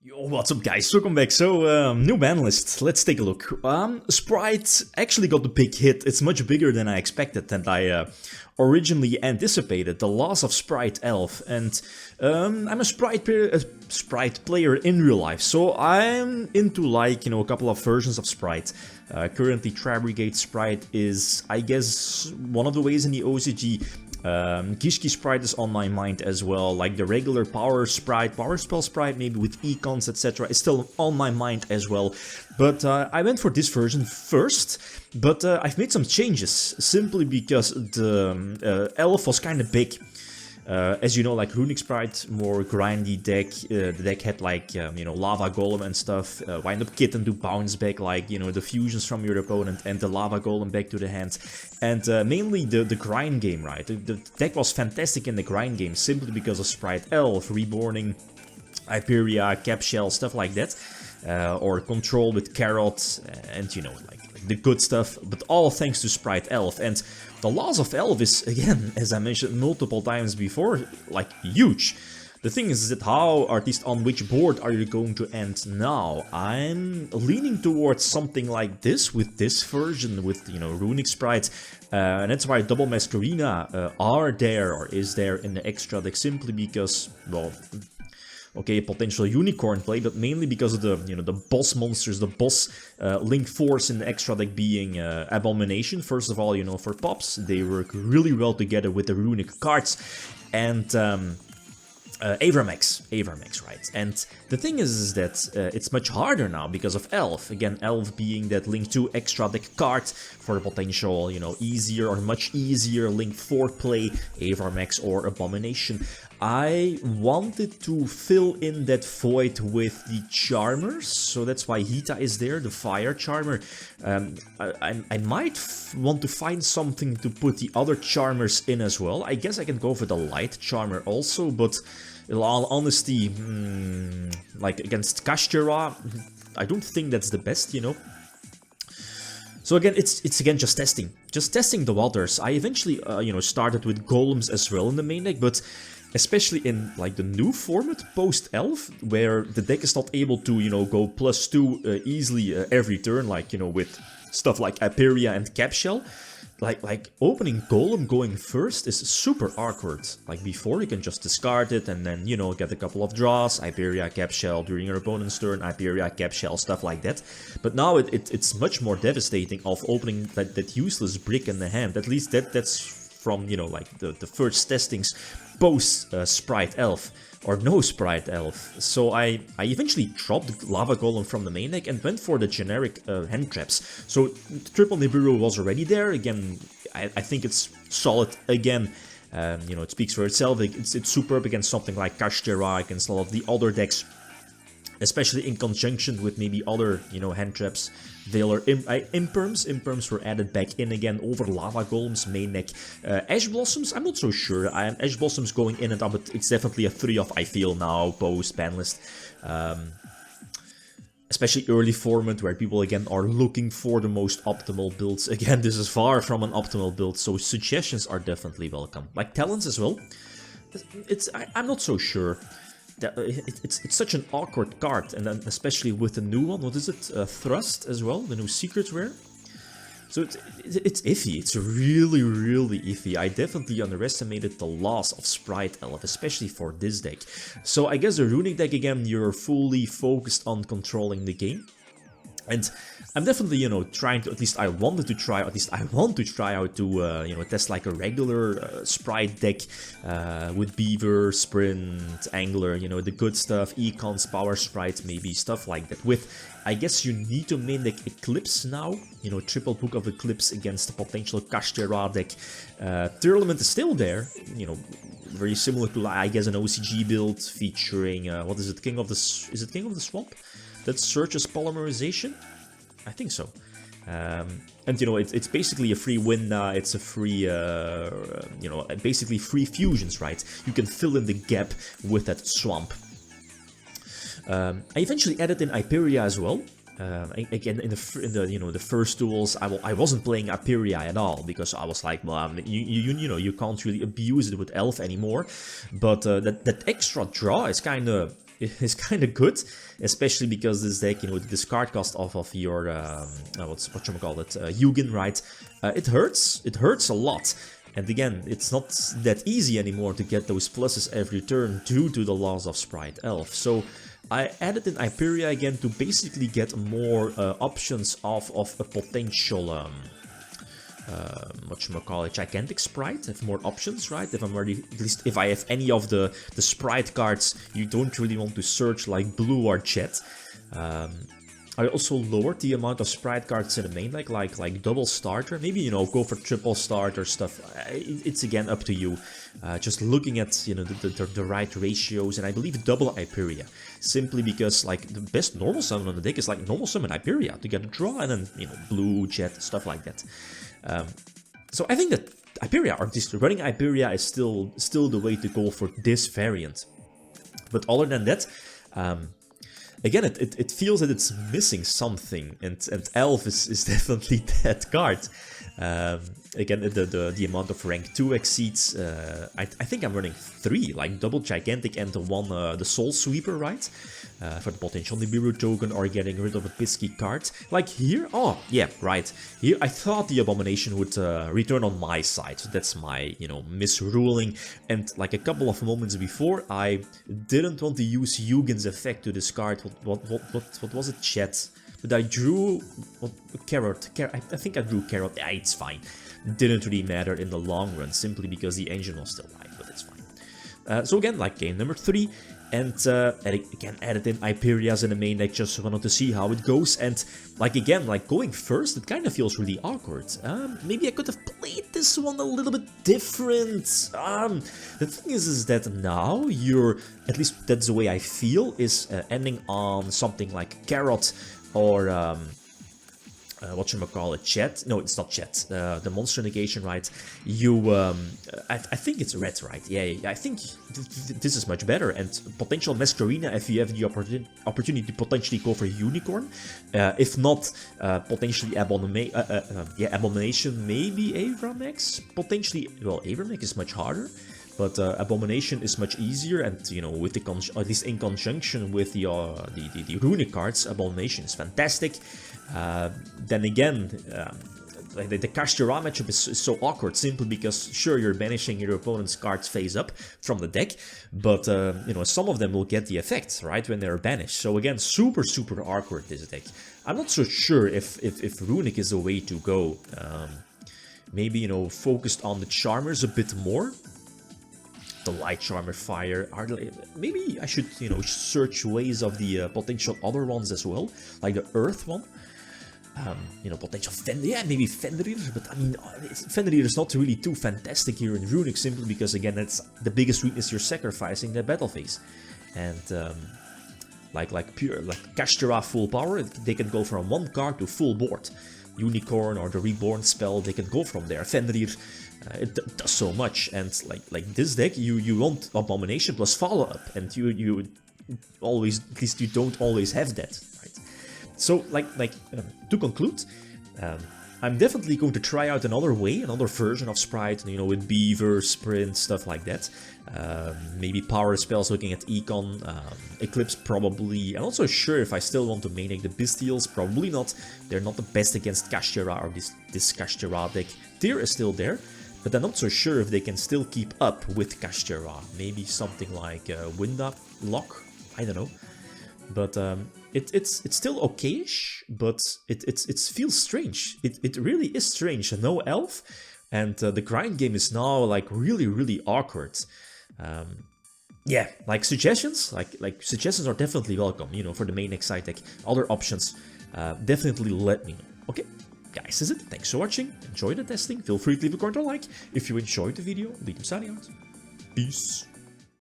Yo, what's up guys, welcome back. So, new ban list, let's take a look. Sprite actually got the big hit. It's much bigger than I expected and I originally anticipated. The loss of Sprite Elf. And I'm a Sprite player in real life, so I'm into like, a couple of versions of Sprite. Currently Tri-Brigade Sprite is, I guess, one of the ways in the OCG. Gishki Sprite is on my mind as well, like the regular Power Sprite, Power Spell Sprite, maybe with Econs, etc. is still on my mind as well. But I went for this version first, but I've made some changes, simply because the Elf was kind of big. As you know, like RUNICK SPRIGHT, more grindy deck. The deck had like, Lava Golem and stuff. Wind Up Kitten to bounce back, like, the fusions from your opponent and the Lava Golem back to the hand. And mainly the grind game, right? The deck was fantastic in the grind game, simply because of Sprite Elf, Reborning, Hyperia, Cap Shell, stuff like that. Or Control with Carrot, and like the good stuff, but all thanks to Sprite Elf. And the loss of Elf is, again, as I mentioned multiple times before, like huge. The thing is that how, or at least on which board are you going to end now? I'm leaning towards something like this, with this version, with, RUNICK SPRIGHT. And that's why Double Masquerena are there, or is there in the extra deck, simply because, well, okay, potential unicorn play, but mainly because of the, the boss monsters, the boss link force in the extra deck being Abomination. First of all, for pops, they work really well together with the Runic cards, and Avermax, right? And the thing is that it's much harder now because of Elf. Again, Elf being that Link 2 extra deck card for a potential, easier or much easier Link 4 play, Avermax or Abomination. I wanted to fill in that void with the Charmers, so that's why Hita is there, the Fire Charmer. I might want to find something to put the other Charmers in as well. I guess I can go for the Light Charmer also, but in all honesty, like against Kashtira, I don't think that's the best, So again, it's again just testing the waters. I eventually, started with Golems as well in the main deck, but especially in like the new format post-Elf, where the deck is not able to, go +2 easily every turn, like, with stuff like Hyperia and Cap Shell. Like opening Golem going first is super awkward. Like before, you can just discard it and then, get a couple of draws, Hyperia, Cap Shell during your opponent's turn, Hyperia, Cap Shell, stuff like that. But now it's much more devastating of opening that useless brick in the hand. At least that's from, like the first testings post Sprite Elf, or no Sprite Elf. So I eventually dropped the Lava Golem from the main deck and went for the generic hand traps. So Triple Nibiru was already there. Again, I think it's solid again. It speaks for itself. It's superb against something like Kashtira, against a lot of the other decks, especially in conjunction with maybe other, hand traps. Veiler Imperms were added back in again over Lava Golems main deck. Ash Blossoms, I'm not so sure. Ash Blossoms going in and out, but it's definitely a 3-off, I feel, now, post-ban list. Especially early format, where people again are looking for the most optimal builds. Again, this is far from an optimal build, so suggestions are definitely welcome. Like Talents as well. I'm not so sure. It's such an awkward card, and then especially with the new one, what is it, Thrust as well, the new secret rare. So it's iffy, it's really, really iffy. I definitely underestimated the loss of Sprite Elf, especially for this deck. So I guess the Runic deck, again, you're fully focused on controlling the game. And I'm definitely, trying to, at least I want to try out to, test like a regular Sprite deck with Beaver, Sprint, Angler, the good stuff, Econs, Power Sprite, maybe, stuff like that. With, I guess you need to main deck Eclipse now, triple Book of Eclipse against the potential Kashtira deck. Tournament is still there, very similar to, I guess, an OCG build featuring, what is it, King of the Swamp? That searches polymerization? I think so. And it's basically a free win. It's a free, basically free fusions, right? You can fill in the gap with that swamp. I eventually added in Hyperia as well. Again, in the first duels, I wasn't playing Hyperia at all, because I was like, well, you can't really abuse it with Elf anymore. But that extra draw is kind of is kind of good, especially because this deck, you know, with the discard cost off of your Yugioh, right? It hurts a lot. And again, it's not that easy anymore to get those pluses every turn due to the loss of Sprite Elf. So I added in Hyperia again to basically get more options of a potential gigantic sprite, have more options, right? If I'm already, at least if I have any of the sprite cards, you don't really want to search like blue or jet. I also lowered the amount of sprite cards in the main deck, like double starter. Maybe, you know, go for triple starter stuff. It's again up to you. Just looking at, you know, the right ratios, and I believe double Hyperia, simply because like the best normal summon on the deck is like normal summon Hyperia to get a draw, and then, you know, blue, jet, stuff like that. So I think that Hyperia, or just running Hyperia, is still the way to go for this variant. But other than that, again, it feels that it's missing something, and Elf is definitely that card. Again, the amount of rank 2 exceeds, I think I'm running 3, like double gigantic and the Soul Sweeper, right? For the potential Nibiru token or getting rid of a Pisky card. Like here, oh yeah, right. Here I thought the Abomination would return on my side, so that's my, you know, misruling. And like a couple of moments before, I didn't want to use Yugioh's effect to discard what was it, chat? But I drew Carrot. I think I drew Carrot. Yeah, it's fine. Didn't really matter in the long run, simply because the engine was still live, but it's fine. So again, like game number 3, and again added in Hyperias in the main deck, just wanted to see how it goes. And like again, like going first, it kind of feels really awkward. Maybe I could have played this one a little bit different. The thing is that now you're, at least that's the way I feel, is ending on something like Carrot or Chet? No, it's not Chet. The monster negation, right? You, I think it's red, right? Yeah, I think this is much better. And potential Masquerina, if you have the opportunity to potentially go for Unicorn. If not, potentially Abomination, maybe Avramex. Potentially, well, Avramex is much harder. But Abomination is much easier, and you know, with the at least in conjunction with the runic cards, Abomination is fantastic. Then again, the Kashtira matchup is so awkward, simply because sure, you're banishing your opponent's cards face up from the deck, but you know, some of them will get the effect right when they're banished. So again, super awkward, this deck. I'm not so sure if Runic is the way to go. Maybe, you know, focused on the Charmers a bit more. The Light Charmer, Fire, maybe I should, you know, search ways of the potential other ones as well, like the Earth one. You know, potential Fenrir, yeah, maybe Fenrir, but I mean, Fenrir is not really too fantastic here in Runic, simply because, again, that's the biggest weakness, you're sacrificing the battle phase. And like Kashtira full power, they can go from 1 card to full board. Unicorn or the Reborn spell, they can go from there. Fenrir, it does so much, and like this deck, you want Abomination plus follow-up, and you always, at least you don't always have that, right? So to conclude, I'm definitely going to try out another version of Sprite, you know, with Beaver, Sprint, stuff like that. Maybe power spells, looking at Econ, Eclipse probably. I'm not so sure if I still want to main deck the Bystials, probably not. They're not the best against Kashtira or this Kashtira deck. Tyr is still there, but I'm not so sure if they can still keep up with Kashtira. Maybe something like Winda Lock, I don't know. But it's still okayish, but it feels strange. It really is strange. No elf, and the grind game is now like really awkward. Yeah, like suggestions, like suggestions are definitely welcome. You know, for the main deck, side deck, other options, definitely let me know. Okay, guys, that's it. Thanks for watching. Enjoy the testing. Feel free to leave a comment or like if you enjoyed the video. Leave them signing out. Peace.